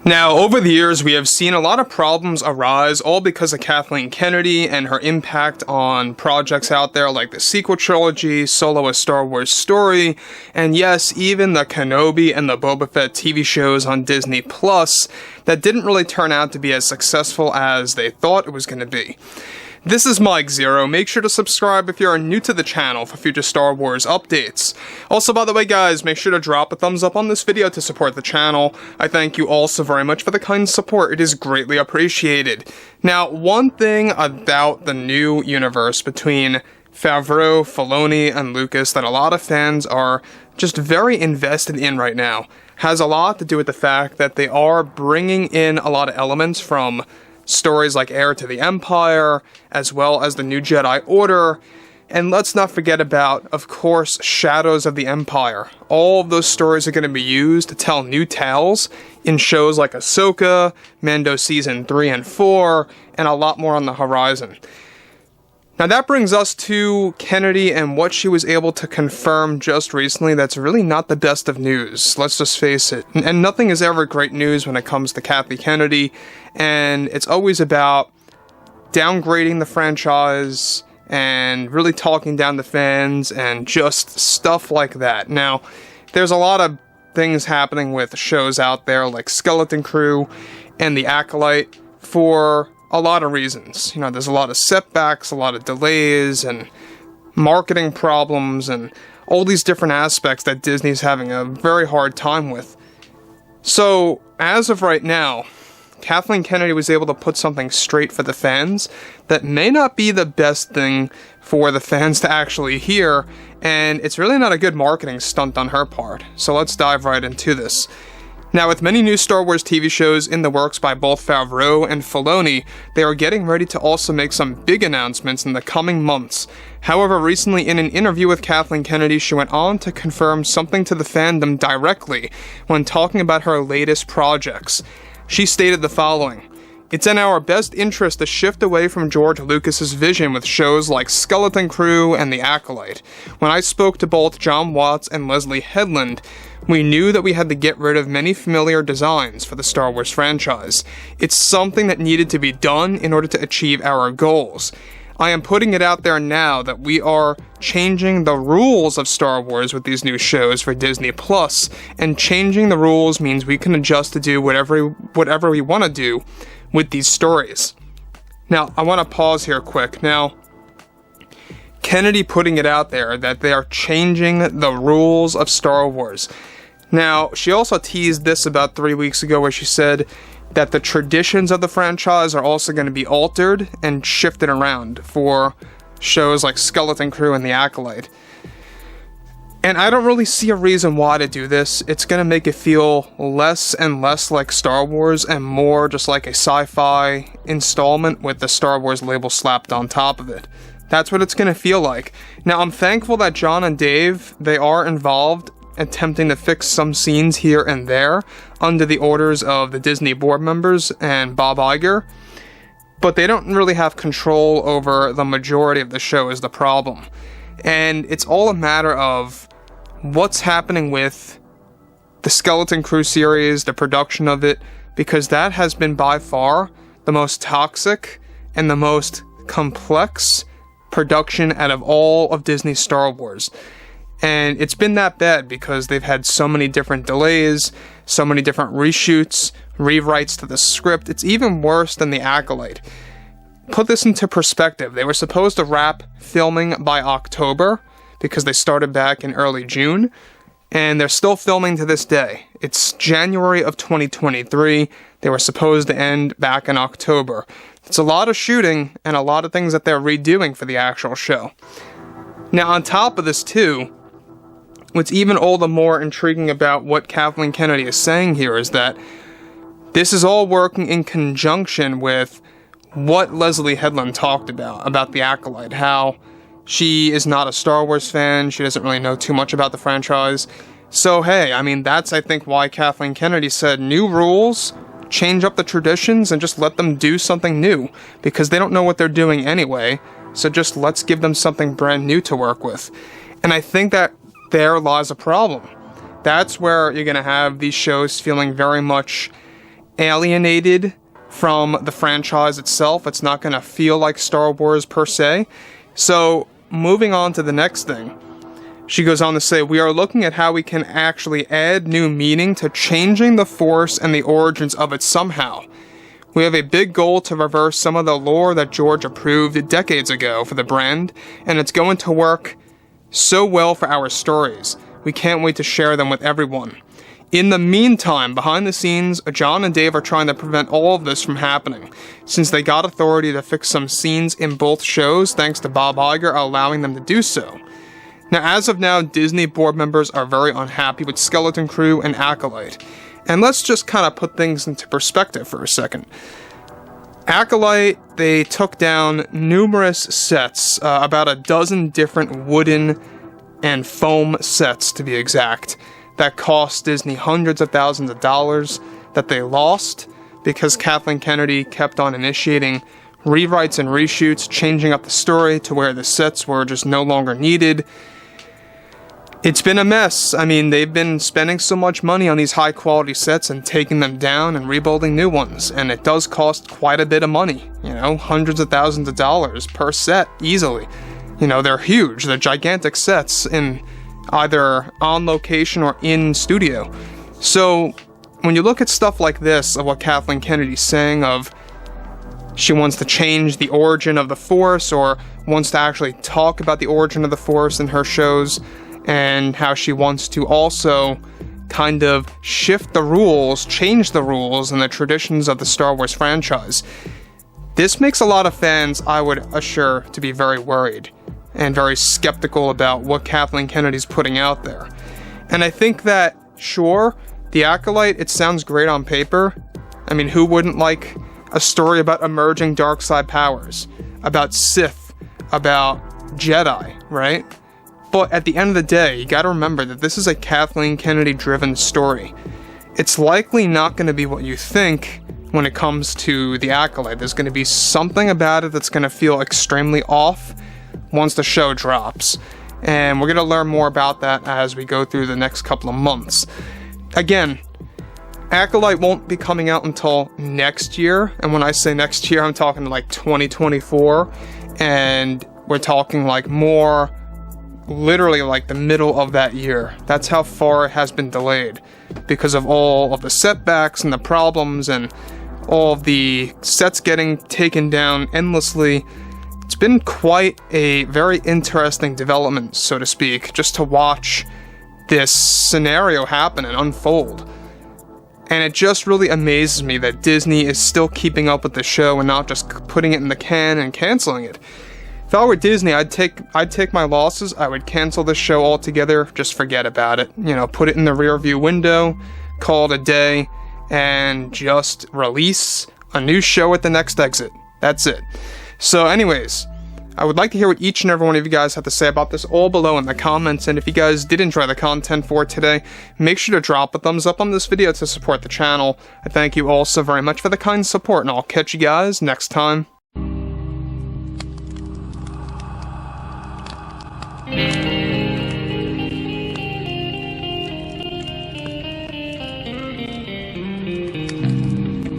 Now, over the years, we have seen a lot of problems arise, all because of Kathleen Kennedy and her impact on projects out there like the sequel trilogy, Solo: A Star Wars Story, and yes, even the Kenobi and the Boba Fett TV shows on Disney Plus that didn't really turn out to be as successful as they thought it was going to be. This is Mike Zero. Make sure to subscribe if you are new to the channel for future Star Wars updates. Also, by the way guys, make sure to drop a thumbs up on this video to support the channel. I thank you all so very much for the kind support. It is greatly appreciated. Now, one thing about the new universe between Favreau, Filoni, and Lucas that a lot of fans are just very invested in right now has a lot to do with the fact that they are bringing in a lot of elements from stories like Heir to the Empire, as well as the New Jedi Order, and let's not forget about, of course, Shadows of the Empire. All of those stories are going to be used to tell new tales in shows like Ahsoka, Mando Season 3 and 4, and a lot more on the horizon. Now that brings us to Kennedy and what she was able to confirm just recently that's really not the best of news, let's just face it. And nothing is ever great news when it comes to Kathleen Kennedy, and it's always about downgrading the franchise and really talking down to fans and just stuff like that. Now, there's a lot of things happening with shows out there like Skeleton Crew and The Acolyte for a lot of reasons. You know, there's a lot of setbacks, a lot of delays, and marketing problems, and all these different aspects that Disney's having a very hard time with. So, as of right now, Kathleen Kennedy was able to put something straight for the fans that may not be the best thing for the fans to actually hear, and it's really not a good marketing stunt on her part. So let's dive right into this. Now, with many new Star Wars TV shows in the works by both Favreau and Filoni, they are getting ready to also make some big announcements in the coming months. However, recently in an interview with Kathleen Kennedy, she went on to confirm something to the fandom directly when talking about her latest projects. She stated the following: "It's in our best interest to shift away from George Lucas's vision with shows like Skeleton Crew and The Acolyte. When I spoke to both John Watts and Leslie Headland, we knew that we had to get rid of many familiar designs for the Star Wars franchise. It's something that needed to be done in order to achieve our goals. I am putting it out there now that we are changing the rules of Star Wars with these new shows for Disney Plus, and changing the rules means we can adjust to do whatever we want to do with these stories." Now, I want to pause here quick. Now, Kennedy putting it out there that they are changing the rules of Star Wars. Now, she also teased this about 3 weeks ago where she said that the traditions of the franchise are also going to be altered and shifted around for shows like Skeleton Crew and The Acolyte. And I don't really see a reason why to do this. It's going to make it feel less and less like Star Wars and more just like a sci-fi installment with the Star Wars label slapped on top of it. That's what it's going to feel like. Now, I'm thankful that John and Dave, they are involved attempting to fix some scenes here and there under the orders of the Disney board members and Bob Iger, but they don't really have control over the majority of the show is the problem. And it's all a matter of what's happening with the Skeleton Crew series, the production of it, because that has been by far the most toxic and the most complex production out of all of Disney's Star Wars. And it's been that bad because they've had so many different delays, so many different reshoots, rewrites to the script. It's even worse than The Acolyte. Put this into perspective. They were supposed to wrap filming by October because they started back in early June, and they're still filming to this day. It's January of 2023. They were supposed to end back in October. It's a lot of shooting and a lot of things that they're redoing for the actual show. Now, on top of this too, what's even all the more intriguing about what Kathleen Kennedy is saying here is that this is all working in conjunction with what Leslie Headland talked about The Acolyte, how she is not a Star Wars fan, she doesn't really know too much about the franchise. So hey, I mean, that's I think why Kathleen Kennedy said new rules, change up the traditions, and just let them do something new, because they don't know what they're doing anyway, so just let's give them something brand new to work with. And I think that there lies a problem. That's where you're going to have these shows feeling very much alienated from the franchise itself. It's not going to feel like Star Wars per se. So, moving on to the next thing. She goes on to say, we are looking at how we can actually add new meaning to changing the Force and the origins of it somehow. We have a big goal to reverse some of the lore that George approved decades ago for the brand, and it's going to work so well for our stories. We can't wait to share them with everyone. In the meantime, behind the scenes, John and Dave are trying to prevent all of this from happening, since they got authority to fix some scenes in both shows thanks to Bob Iger allowing them to do so. Now, as of now, Disney board members are very unhappy with Skeleton Crew and Acolyte. And let's just kind of put things into perspective for a second. Acolyte, they took down numerous sets, about a dozen different wooden and foam sets to be exact, that cost Disney hundreds of thousands of dollars that they lost because Kathleen Kennedy kept on initiating rewrites and reshoots, changing up the story to where the sets were just no longer needed. It's been a mess. I mean, they've been spending so much money on these high-quality sets and taking them down and rebuilding new ones, and it does cost quite a bit of money, you know, hundreds of thousands of dollars per set, easily. You know, they're huge, they're gigantic sets in either on location or in studio. So, when you look at stuff like this, of what Kathleen Kennedy's saying of she wants to change the origin of the Force, or wants to actually talk about the origin of the Force in her shows, and how she wants to also kind of shift the rules, change the rules and the traditions of the Star Wars franchise. This makes a lot of fans, I would assure, to be very worried and very skeptical about what Kathleen Kennedy's putting out there. And I think that, sure, the Acolyte, it sounds great on paper. I mean, who wouldn't like a story about emerging dark side powers, about Sith, about Jedi, right? But at the end of the day, you gotta remember that this is a Kathleen Kennedy-driven story. It's likely not gonna be what you think when it comes to the Acolyte. There's gonna be something about it that's gonna feel extremely off once the show drops. And we're gonna learn more about that as we go through the next couple of months. Again, Acolyte won't be coming out until next year. And when I say next year, I'm talking like 2024. And we're talking like more literally like the middle of that year. That's how far it has been delayed because of all of the setbacks and the problems and all of the sets getting taken down endlessly. It's been quite a very interesting development, so to speak, just to watch this scenario happen and unfold. And it just really amazes me that Disney is still keeping up with the show and not just putting it in the can and canceling it. If I were Disney, I'd take my losses, I would cancel this show altogether, just forget about it. You know, put it in the rear view window, call it a day, and just release a new show at the next exit. That's it. So anyways, I would like to hear what each and every one of you guys have to say about this all below in the comments, and if you guys did enjoy the content for today, make sure to drop a thumbs up on this video to support the channel. I thank you all so very much for the kind support, and I'll catch you guys next time.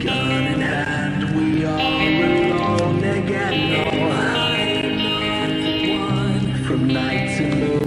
Gun in hand, we are alone again. No, I'm not the one from night to morning.